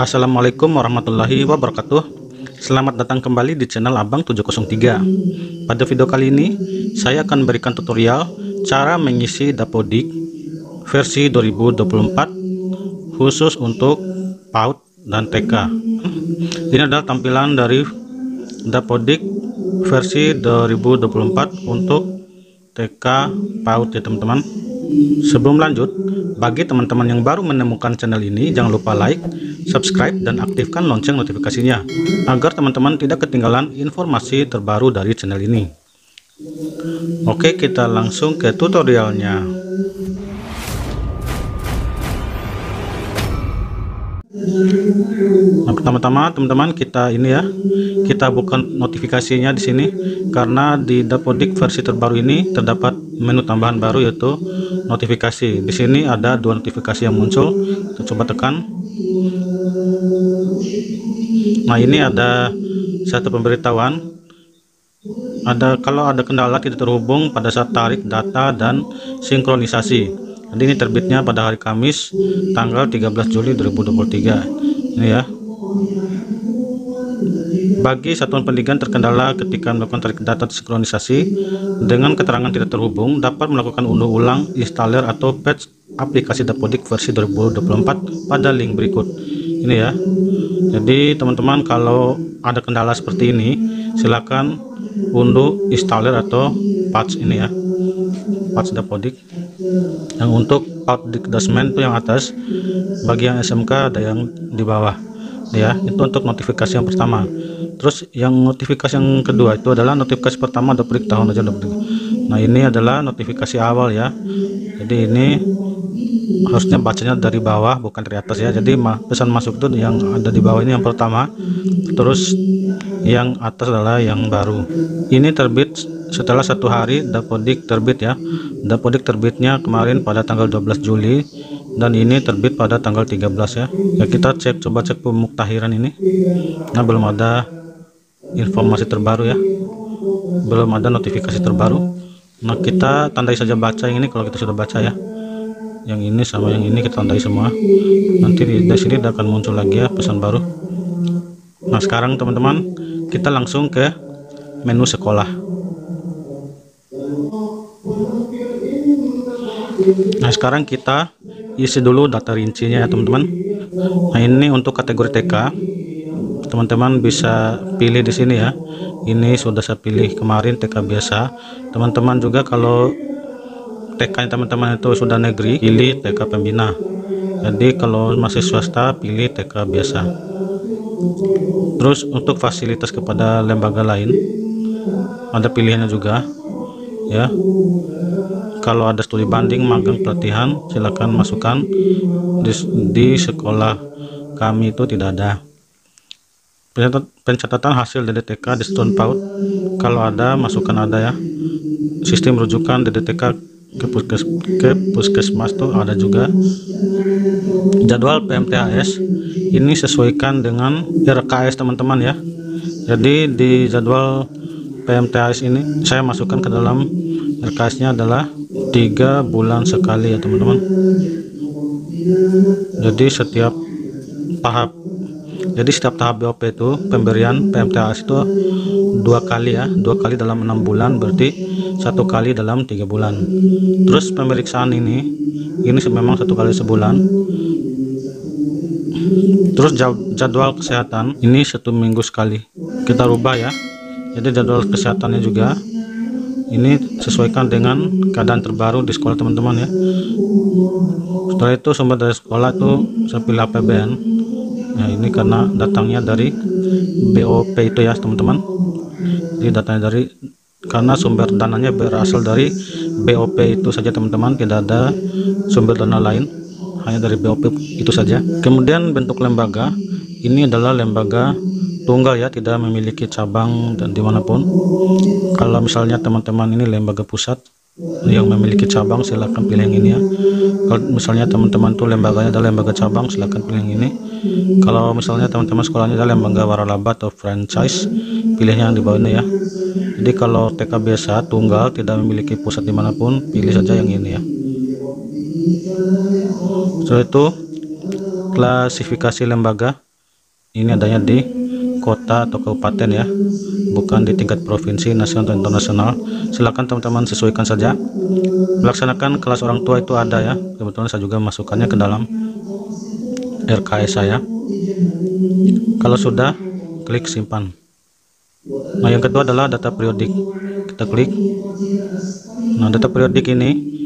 Assalamualaikum warahmatullahi wabarakatuh. Selamat datang kembali di channel Abang 703. Pada video kali ini saya akan berikan tutorial cara mengisi Dapodik versi 2024 khusus untuk PAUD dan TK. Ini adalah tampilan dari Dapodik versi 2024 untuk TK PAUD ya teman-teman. Sebelum lanjut, bagi teman-teman yang baru menemukan channel ini, jangan lupa like, subscribe, dan aktifkan lonceng notifikasinya agar teman-teman tidak ketinggalan informasi terbaru dari channel ini. Oke, kita langsung ke tutorialnya. Nah, pertama-tama teman-teman kita buka notifikasinya di sini, karena di Dapodik versi terbaru ini terdapat menu tambahan baru yaitu notifikasi. Di sini ada dua notifikasi yang muncul. Kita coba tekan. Nah, ini ada satu pemberitahuan. Kalau ada kendala tidak terhubung pada saat tarik data dan sinkronisasi. Jadi ini terbitnya pada hari Kamis tanggal 13 Juli 2023 ini ya. Bagi satuan pendidikan terkendala ketika melakukan tarik data sinkronisasi dengan keterangan tidak terhubung, dapat melakukan unduh ulang, installer atau patch aplikasi Dapodik versi 2024 pada link berikut ini ya. Jadi teman-teman kalau ada kendala seperti ini, silakan unduh, installer atau patch ini ya, patch Dapodik. Yang untuk PAUD Dasmen itu yang atas, bagi yang SMK ada yang di bawah ya. Itu untuk notifikasi yang pertama. Terus yang notifikasi yang kedua itu adalah notifikasi pertama Dapodik tahun aja Dapodik. Nah, ini adalah notifikasi awal ya. Jadi ini harusnya bacanya dari bawah bukan dari atas ya. Jadi pesan masuk itu yang ada di bawah ini yang pertama, terus yang atas adalah yang baru. Ini terbit setelah 1 hari Dapodik terbit ya. Dapodik terbitnya kemarin pada tanggal 12 Juli dan ini terbit pada tanggal 13 ya. Ya, kita coba cek pemuktahiran ini. Nah, belum ada informasi terbaru ya, belum ada notifikasi terbaru. Nah, kita tandai saja baca yang ini kalau kita sudah baca ya. Yang ini sama yang ini kita tandai semua. Nanti di sini akan muncul lagi ya pesan baru. Nah, sekarang teman-teman kita langsung ke menu sekolah. Nah, sekarang kita isi dulu data rincinya ya teman-teman. Nah, ini untuk kategori TK, teman-teman bisa pilih di sini ya. Ini sudah saya pilih kemarin TK biasa. Teman-teman juga kalau TK teman-teman itu sudah negeri, pilih TK pembina. Jadi kalau masih swasta pilih TK biasa. Terus untuk fasilitas kepada lembaga lain ada pilihannya juga ya. Kalau ada studi banding, magang, pelatihan, silakan masukkan. Di sekolah kami itu tidak ada. Pencatatan hasil DDTK di satuan PAUD, kalau ada masukkan ada ya. Sistem rujukan DDTK ke puskesmas tuh ada juga. Jadwal PMTHS ini sesuaikan dengan RKS teman-teman ya. Jadi di jadwal PMTHS ini saya masukkan ke dalam RKS-nya adalah 3 bulan sekali ya teman-teman. Jadi setiap tahap BOP itu pemberian PMTHS itu 2 kali ya, 2 kali dalam 6 bulan, berarti 1 kali dalam 3 bulan. Terus pemeriksaan ini memang 1 kali sebulan. Terus jadwal kesehatan ini 1 minggu sekali kita rubah ya. Jadi jadwal kesehatannya juga ini sesuaikan dengan keadaan terbaru di sekolah teman-teman ya. Setelah itu sumber dari sekolah itu saya pilih APBN. Nah, ini karena datangnya dari BOP itu ya teman-teman. Jadi datanya karena sumber dananya berasal dari BOP itu saja teman-teman, tidak ada sumber dana lain, hanya dari BOP itu saja. Kemudian bentuk lembaga ini adalah lembaga tunggal ya, tidak memiliki cabang dan dimanapun. Kalau misalnya teman-teman ini lembaga pusat yang memiliki cabang, silakan pilih yang ini ya. Kalau misalnya teman-teman tuh lembaganya adalah lembaga cabang, silakan pilih yang ini. Kalau misalnya teman-teman sekolahnya adalah lembaga waralaba atau franchise, pilihnya yang di bawah ini ya. Jadi kalau TK biasa tunggal tidak memiliki pusat dimanapun, pilih saja yang ini ya. Setelah itu klasifikasi lembaga ini adanya di kota atau kabupaten ya, bukan di tingkat provinsi, nasional atau internasional. Silakan teman-teman sesuaikan saja. Melaksanakan kelas orang tua itu ada ya, kebetulan saya juga masukkannya ke dalam RKS saya. Kalau sudah, klik simpan. Nah, yang kedua adalah data periodik. Kita klik. Nah, data periodik ini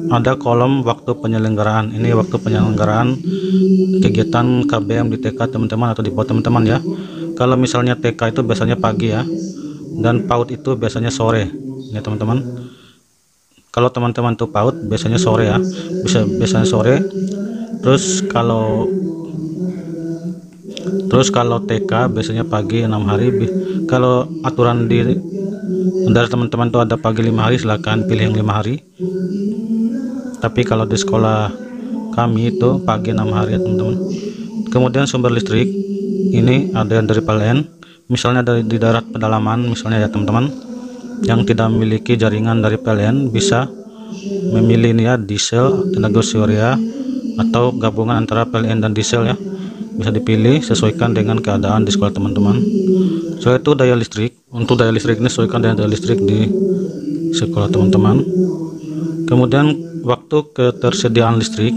ada kolom waktu penyelenggaraan. Ini waktu penyelenggaraan kegiatan KBM di TK teman-teman atau di PAUD teman-teman ya. Kalau misalnya TK itu biasanya pagi ya, dan PAUD itu biasanya sore ya teman-teman. Kalau teman-teman tuh PAUD biasanya sore ya, biasanya sore. Terus kalau TK biasanya pagi 6 hari. Kalau aturan dari teman-teman tuh ada pagi 5 hari, silahkan pilih yang 5 hari. Tapi kalau di sekolah kami itu pagi 6 hari ya teman-teman. Kemudian sumber listrik ini ada dari PLN, misalnya di daerah pedalaman misalnya ya teman-teman, yang tidak memiliki jaringan dari PLN bisa memilih ini ya, diesel, tenaga surya, atau gabungan antara PLN dan diesel ya, bisa dipilih sesuaikan dengan keadaan di sekolah teman-teman. Setelah itu daya listrik, untuk daya listrik ini sesuaikan dengan daya listrik di sekolah teman-teman. Kemudian waktu ketersediaan listrik,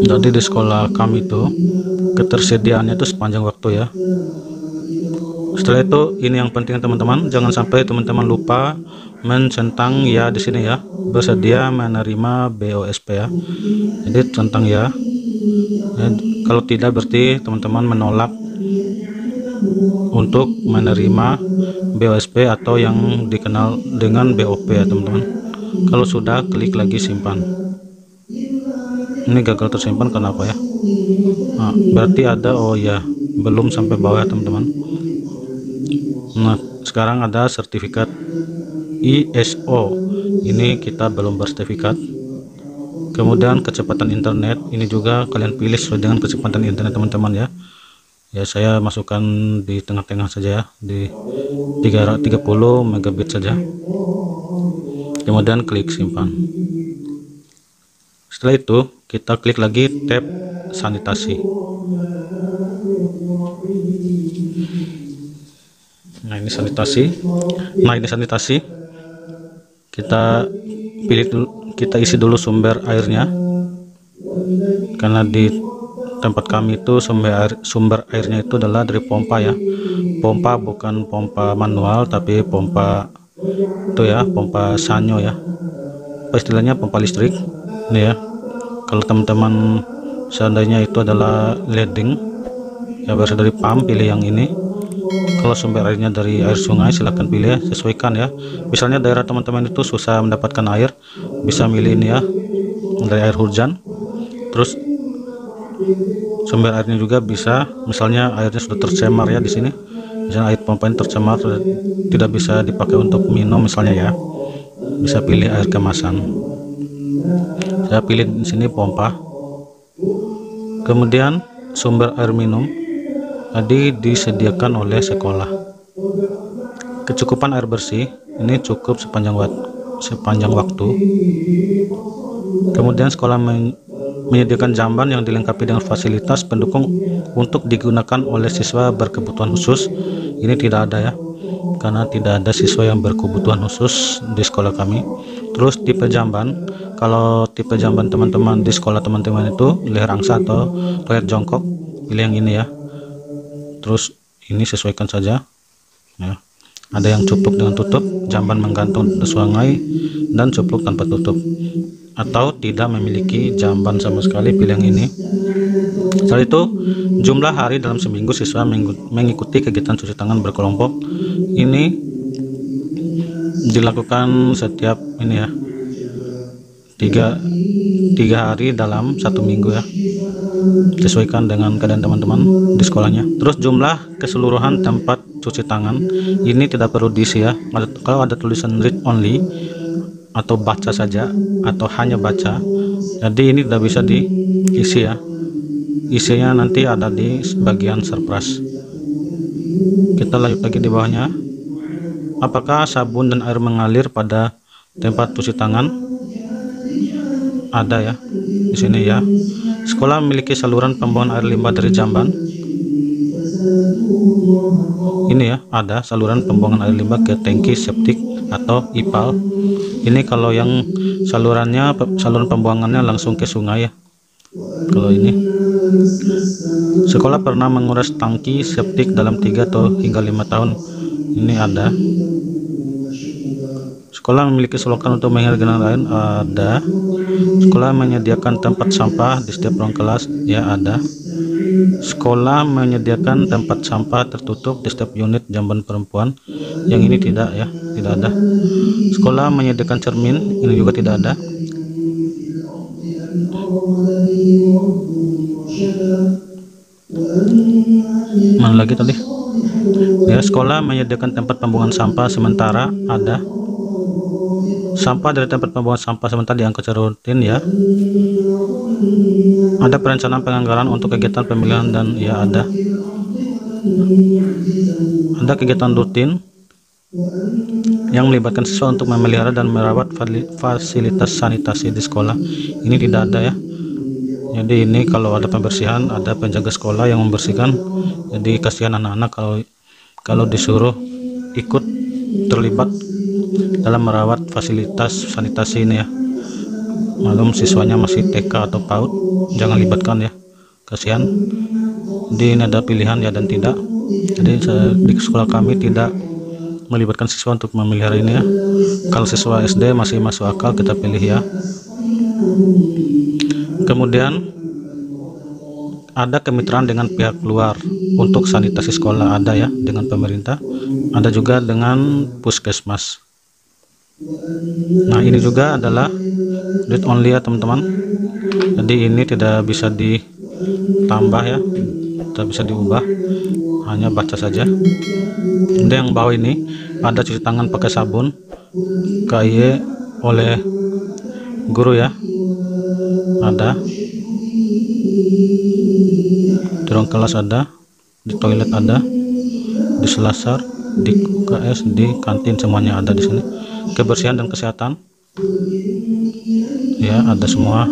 jadi di sekolah kami itu ketersediaannya itu sepanjang waktu ya. Setelah itu ini yang penting teman-teman, jangan sampai teman-teman lupa mencentang ya di sini ya, bersedia menerima BOSP ya. Jadi centang ya. Kalau tidak berarti teman-teman menolak untuk menerima BOSP atau yang dikenal dengan BOP ya teman-teman. Kalau sudah, klik lagi simpan. Ini gagal tersimpan, kenapa ya? Nah, berarti ada, oh ya, belum sampai bawah ya teman-teman. Nah, sekarang ada sertifikat ISO, ini kita belum bersertifikat. Kemudian kecepatan internet, ini juga kalian pilih sesuai dengan kecepatan internet teman-teman ya. Ya, saya masukkan di tengah-tengah saja ya, di 30 megabit saja. Kemudian klik simpan. Setelah itu kita klik lagi tab sanitasi. Nah, ini sanitasi. Kita pilih dulu, kita isi dulu sumber airnya, karena di tempat kami itu sumber airnya itu adalah dari pompa ya. Pompa bukan pompa manual, tapi pompa itu ya, pompa sanyo ya, apa istilahnya, pompa listrik ini ya. Kalau teman-teman seandainya itu adalah leading ya, berasal dari pump, pilih yang ini. Kalau sumber airnya dari air sungai, silahkan pilih ya, sesuaikan ya. Misalnya daerah teman-teman itu susah mendapatkan air, bisa milih ini ya, dari air hujan. Terus sumber airnya juga bisa, misalnya airnya sudah tercemar ya di sini, misalnya air pompa ini tercemar, tidak bisa dipakai untuk minum misalnya ya, bisa pilih air kemasan. Saya pilih di sini pompa. Kemudian sumber air minum tadi disediakan oleh sekolah. Kecukupan air bersih ini cukup sepanjang waktu. Kemudian sekolah menyediakan jamban yang dilengkapi dengan fasilitas pendukung untuk digunakan oleh siswa berkebutuhan khusus. Ini tidak ada ya, karena tidak ada siswa yang berkebutuhan khusus di sekolah kami. Terus tipe jamban, kalau tipe jamban teman-teman di sekolah teman-teman itu leher angsa atau leher jongkok, pilih yang ini ya. Terus ini sesuaikan saja ya. Ada yang cupluk dengan tutup, jamban menggantung di sungai, dan cupluk tanpa tutup, atau tidak memiliki jamban sama sekali, pilih yang ini. Setelah itu jumlah hari dalam seminggu siswa mengikuti kegiatan cuci tangan berkelompok ini dilakukan setiap ini ya, tiga hari dalam satu minggu ya, sesuaikan dengan keadaan teman-teman di sekolahnya. Terus jumlah keseluruhan tempat cuci tangan ini tidak perlu diisi ya. Kalau ada tulisan read only atau baca saja atau hanya baca, jadi ini tidak bisa diisi ya. Isinya nanti ada di bagian surprise. Kita lanjut lagi di bawahnya. Apakah sabun dan air mengalir pada tempat cuci tangan? Ada ya di sini ya. Sekolah memiliki saluran pembuangan air limbah dari jamban. Ini ya, ada saluran pembuangan air limbah ke tangki septik atau IPAL. Ini kalau yang saluran pembuangannya langsung ke sungai ya. Kalau ini, sekolah pernah menguras tangki septik dalam 3 atau hingga 5 tahun. Ini ada. Sekolah memiliki selokan untuk mengalir genangan air. Ada. Sekolah menyediakan tempat sampah di setiap ruang kelas. Ya, ada. Sekolah menyediakan tempat sampah tertutup di setiap unit jamban perempuan. Yang ini tidak ya, tidak ada. Sekolah menyediakan cermin. Ini juga tidak ada. Mana lagi tadi ya? Sekolah menyediakan tempat pembuangan sampah sementara. Ada. Sampah dari tempat pembuangan sampah sementara diangkut secara rutin ya. Ada perencanaan penganggaran untuk kegiatan pemilihan dan ya ada. Ada kegiatan rutin yang melibatkan siswa untuk memelihara dan merawat fasilitas sanitasi di sekolah. Ini tidak ada ya. Jadi ini kalau ada pembersihan, ada penjaga sekolah yang membersihkan. Jadi kasihan anak-anak kalau disuruh ikut terlibat dalam merawat fasilitas sanitasi ini ya. Malum siswanya masih TK atau PAUD, jangan libatkan ya, kasihan. Jadi ini ada pilihan ya dan tidak. Jadi di sekolah kami tidak melibatkan siswa untuk memelihara ini ya. Kalau siswa SD masih masuk akal kita pilih ya. Kemudian ada kemitraan dengan pihak luar untuk sanitasi sekolah, ada ya, dengan pemerintah. Ada juga dengan puskesmas. Nah ini juga adalah read only ya teman-teman. Jadi ini tidak bisa ditambah ya, tidak bisa diubah, hanya baca saja. Kemudian yang bawah ini ada cuci tangan pakai sabun KY oleh guru ya, ada. Di ruang kelas ada, di toilet ada, di selasar, di UKS, di kantin, semuanya ada di sini. Kebersihan dan kesehatan ya ada semua.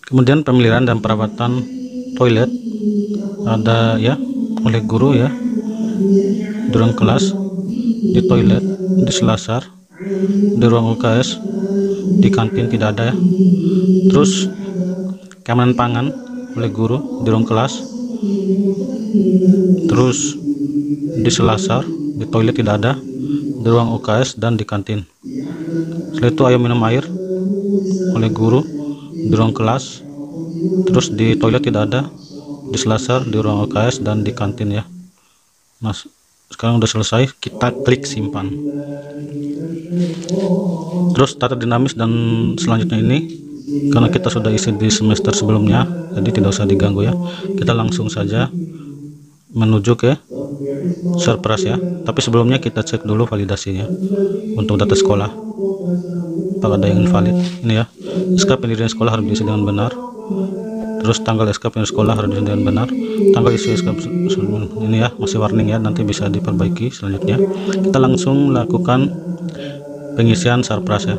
Kemudian pemeliharaan dan perawatan toilet ada ya oleh guru ya, di ruang kelas, di toilet, di selasar, di ruang UKS, di kantin tidak ada ya. Terus keamanan pangan oleh guru di ruang kelas, terus di selasar, di toilet tidak ada, di ruang UKS dan di kantin. Setelah itu ayo minum air oleh guru di ruang kelas, terus di toilet tidak ada, di selasar, di ruang UKS dan di kantin ya. Nah sekarang udah selesai, kita klik simpan. Terus tata dinamis dan selanjutnya ini karena kita sudah isi di semester sebelumnya, jadi tidak usah diganggu ya. Kita langsung saja menuju ke surprise ya. Tapi sebelumnya kita cek dulu validasinya untuk data sekolah, apakah ada yang invalid. Ini ya, SK pendirian sekolah harus diisi dengan benar. Terus tanggal SK pendirian sekolah harus diisi dengan benar. Tanggal isi SK ini ya, masih warning ya, nanti bisa diperbaiki selanjutnya. Kita langsung lakukan pengisian surprise ya.